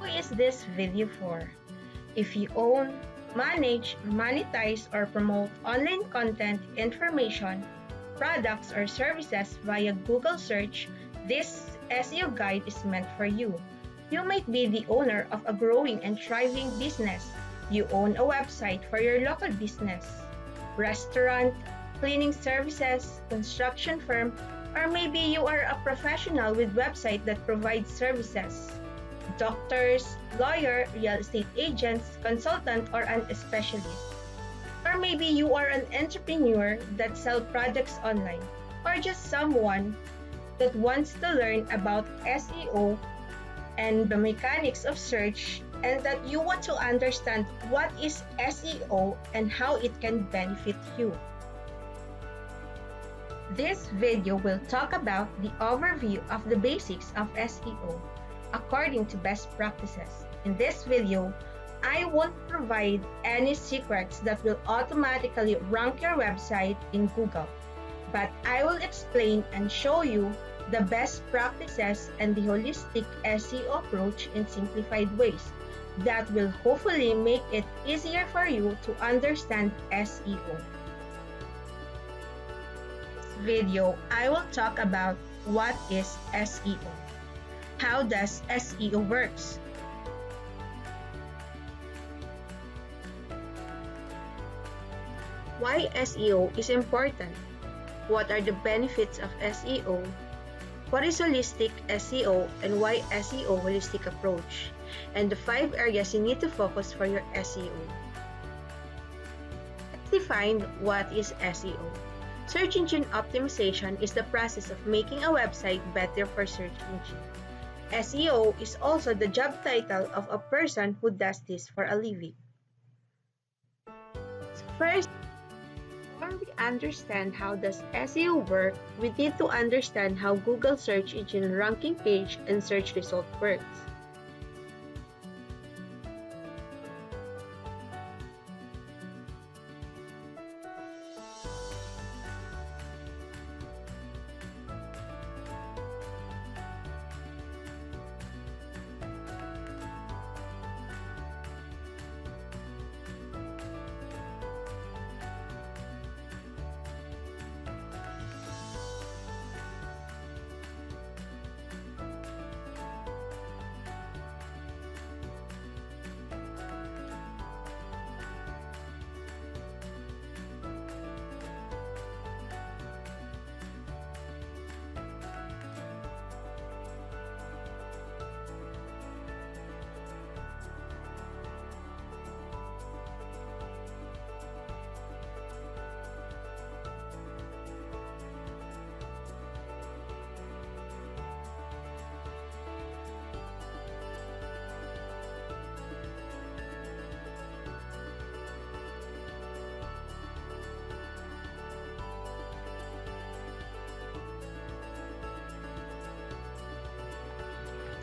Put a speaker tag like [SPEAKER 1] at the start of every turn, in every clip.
[SPEAKER 1] is this video for? If you own, manage, monetize, or promote online content, information, products, or services via Google search, this SEO guide is meant for you. You might be the owner of a growing and thriving business. You own a website for your local business, restaurant, cleaning services, construction firm, or maybe you are a professional with website that provides services. Doctors, lawyer, real estate agents, consultant, or an specialist. Or maybe you are an entrepreneur that sells products online, or just someone that wants to learn about SEO and the mechanics of search, and that you want to understand what is SEO and how it can benefit you. This video will talk about the overview of the basics of SEO according to best practices. In this video, I won't provide any secrets that will automatically rank your website in Google, but I will explain and show you the best practices and the holistic SEO approach in simplified ways that will hopefully make it easier for you to understand SEO. In this video, I will talk about what is SEO. How does SEO works? Why SEO is important? What are the benefits of SEO? What is holistic SEO and why SEO holistic approach? And the 5 areas you need to focus for your SEO. Let's define what is SEO. Search engine optimization is the process of making a website better for search engine. SEO is also the job title of a person who does this for a living. So first, before we understand how does SEO work, we need to understand how Google search engine ranking page and search result works.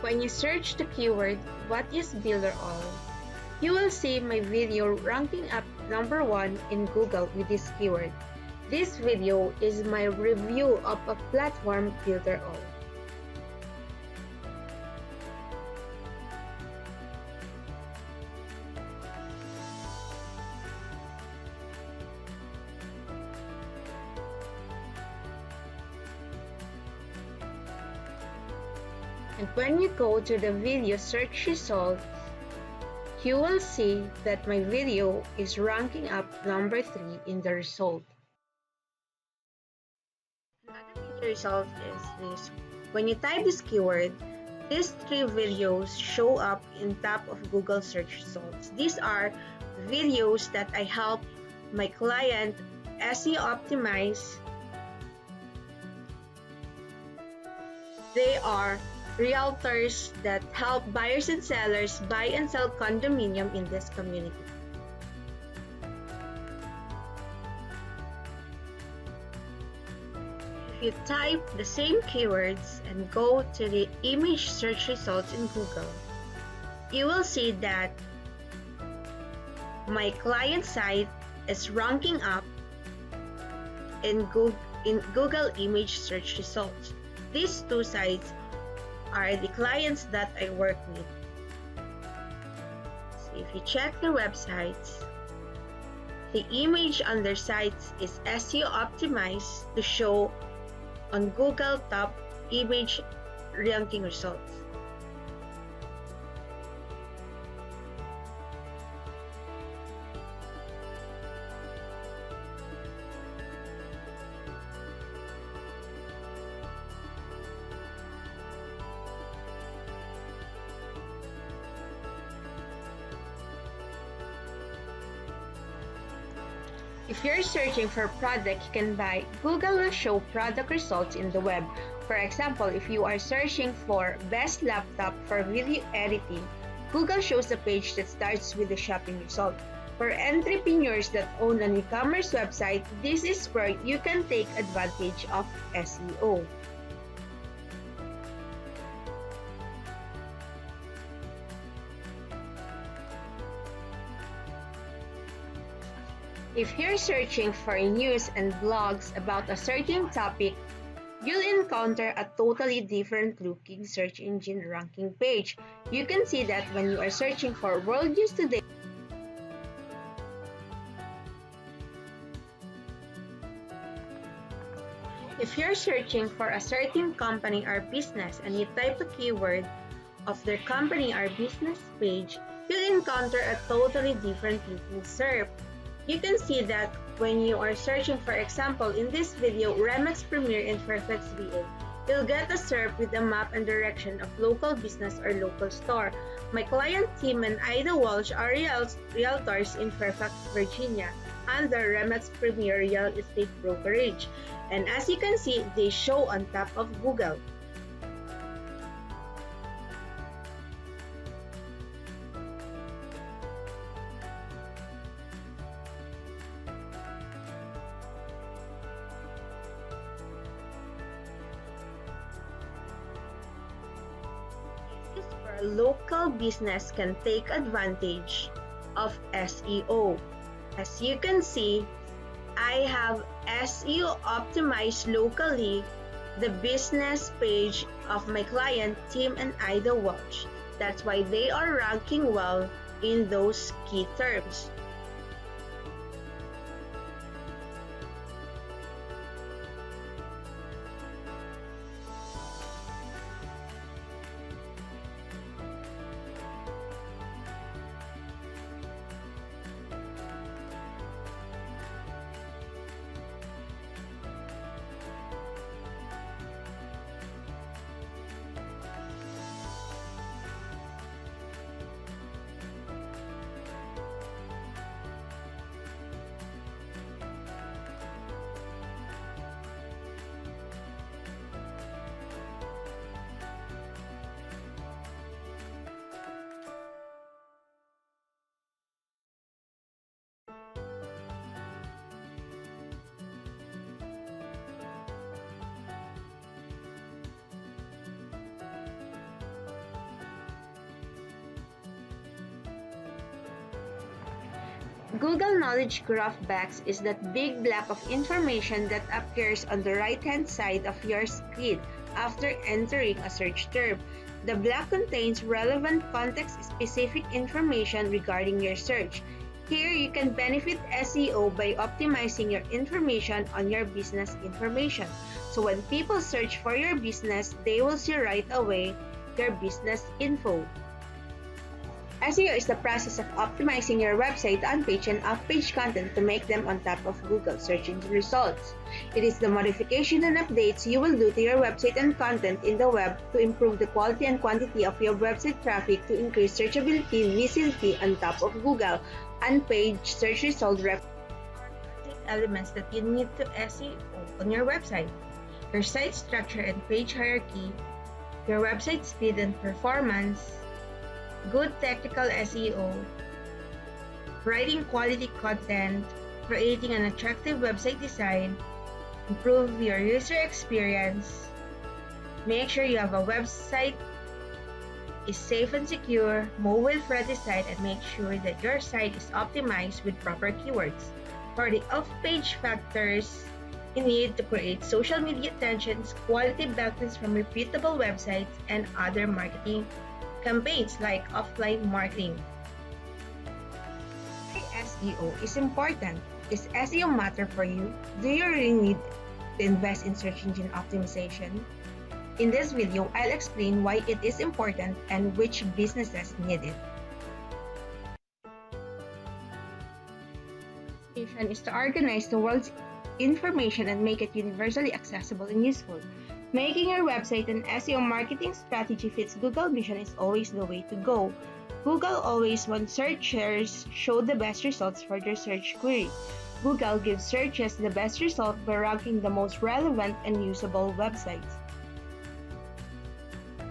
[SPEAKER 1] When you search the keyword, what is builder all? You will see my video ranking up number 1 in Google with this keyword. This video is my review of a platform builder all. And when you go to the video search results, you will see that my video is ranking up number 3 in the result. Another major result is this. When you type this keyword, these 3 videos show up in top of Google search results. These are videos that I help my client SEO optimize. They are realtors that help buyers and sellers buy and sell condominium in this community. If you type the same keywords and go to the image search results in Google, you will see that my client site is ranking up in Google image search results. These 2 sites are the clients that I work with. if you check their websites, the image on their sites is SEO optimized to show on Google top image ranking results. If you're searching for a product you can buy, Google will show product results in the web. For example, if you are searching for best laptop for video editing, Google shows a page that starts with the shopping result. For entrepreneurs that own an e-commerce website, this is where you can take advantage of SEO. If you're searching for news and blogs about a certain topic, you'll encounter a totally different looking search engine ranking page. You can see that when you are searching for World News Today. If you're searching for a certain company or business and you type a keyword of their company or business page, you'll encounter a totally different looking SERP. You can see that when you are searching, for example, in this video, Remax Premier in Fairfax, VA, you'll get a SERP with a map and direction of local business or local store. My client Tim and Ida Walsh are realtors in Fairfax, Virginia, under Remax Premier Real Estate Brokerage. And as you can see, they show on top of Google. Where local business can take advantage of SEO. As you can see, I have SEO optimized locally the business page of my client Tim and Ida Walsh. That's why they are ranking well in those key terms. Google Knowledge Graph box is that big block of information that appears on the right-hand side of your screen after entering a search term. The block contains relevant context-specific information regarding your search. Here, you can benefit SEO by optimizing your information on your business information. So when people search for your business, they will see right away your business info. SEO is the process of optimizing your website on-page and off-page content to make them on top of Google search engine results. It is the modification and updates you will do to your website and content in the web to improve the quality and quantity of your website traffic to increase searchability, visibility on top of Google, on-page search result elements that you need to SEO on your website. Your site structure and page hierarchy, your website speed and performance, good technical SEO, writing quality content, creating an attractive website design, improve your user experience, make sure you have a website is safe and secure, mobile-friendly site, and make sure that your site is optimized with proper keywords. For the off-page factors, you need to create social media attentions, quality backlinks from reputable websites, and other marketing campaigns like offline marketing. SEO is important? Is SEO matter for you? Do you really need to invest in search engine optimization? In this video, I'll explain why it is important and which businesses need it. Mission is to organize the world's information and make it universally accessible and useful. Making your website an SEO marketing strategy fits Google's mission is always the way to go. Google always wants searchers show the best results for their search query. Google gives searchers the best result by ranking the most relevant and usable websites.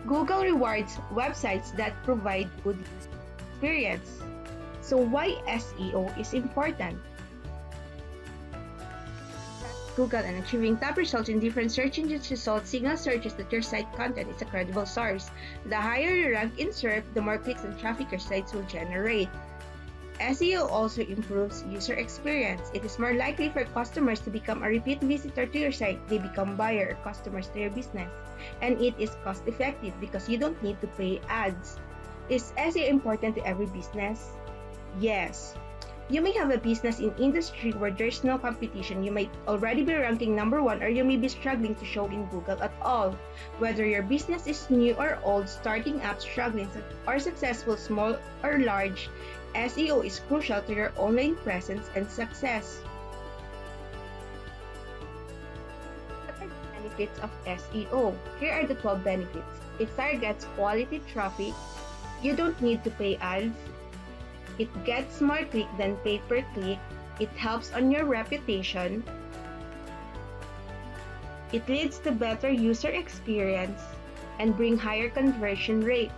[SPEAKER 1] Google rewards websites that provide good experience. So why SEO is important? Google and achieving top results in different search engines results signal searches that your site content is a credible source. The higher you rank in SERP, the more clicks and traffic your sites will generate. SEO also improves user experience. It is more likely for customers to become a repeat visitor to your site. They become buyer or customers to your business. And it is cost effective because you don't need to pay ads. Is SEO important to every business? Yes. You may have a business in industry where there's no competition. You might already be ranking number 1 or you may be struggling to show in Google at all. Whether your business is new or old, starting up, struggling, or successful, small or large, SEO is crucial to your online presence and success. What are the benefits of SEO? Here are the 12 benefits. It targets quality traffic. You don't need to pay ads. It gets more click than pay per click. It helps on your reputation. It leads to better user experience and bring higher conversion rates.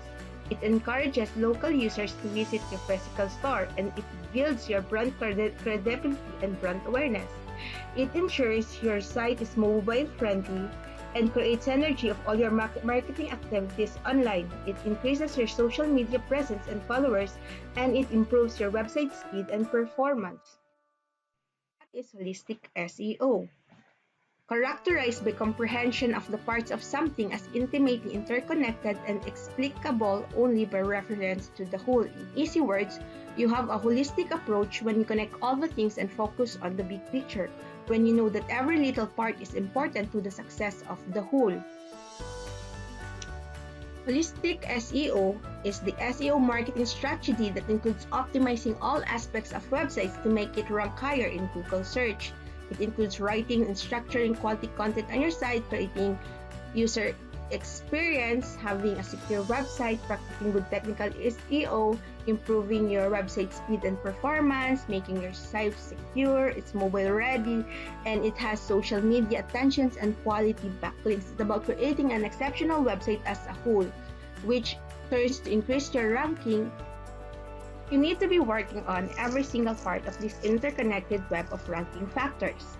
[SPEAKER 1] It encourages local users to visit your physical store and it builds your brand credibility and brand awareness. It ensures your site is mobile friendly and creates synergy of all your marketing activities online. It increases your social media presence and followers, and it improves your website speed and performance. What is holistic SEO? Characterized by comprehension of the parts of something as intimately interconnected and explicable only by reference to the whole. In easy words, you have a holistic approach when you connect all the things and focus on the big picture, when you know that every little part is important to the success of the whole. Holistic SEO is the SEO marketing strategy that includes optimizing all aspects of websites to make it rank higher in Google search. It includes writing and structuring quality content on your site, creating user experience, having a secure website, practicing good technical SEO, improving your website speed and performance, making your site secure, it's mobile ready, and it has social media attentions and quality backlinks. It's about creating an exceptional website as a whole, which turns to increase your ranking. You need to be working on every single part of this interconnected web of ranking factors.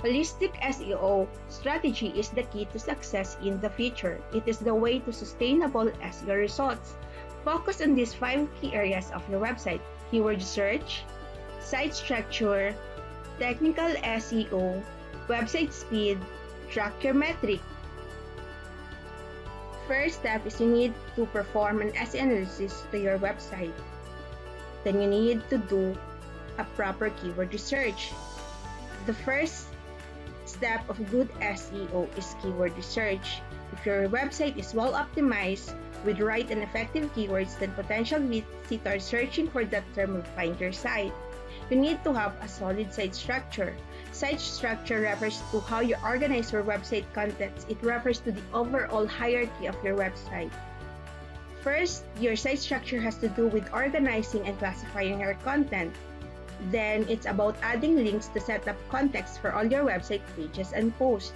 [SPEAKER 1] Holistic SEO strategy is the key to success in the future. It is the way to sustainable SEO results. Focus on these 5 key areas of your website: keyword search, site structure, technical SEO, website speed, track your metric. First step is you need to perform an SEO analysis to your website. Then you need to do a proper keyword research. The first step of good SEO is keyword research. If your website is well optimized with right and effective keywords, then potential visitors searching for that term will find your site. You need to have a solid site structure. Site structure refers to how you organize your website contents. It refers to the overall hierarchy of your website. First, your site structure has to do with organizing and classifying your content. Then, it's about adding links to set up context for all your website pages and posts.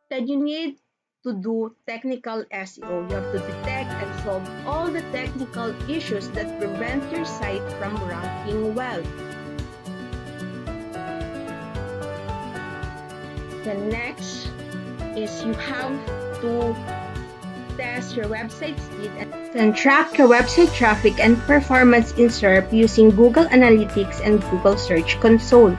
[SPEAKER 1] Then, you need to do technical SEO. You have to detect and solve all the technical issues that prevent your site from ranking well. The next is you have to test your website speed and track your website traffic and performance in SERP using Google Analytics and Google Search Console.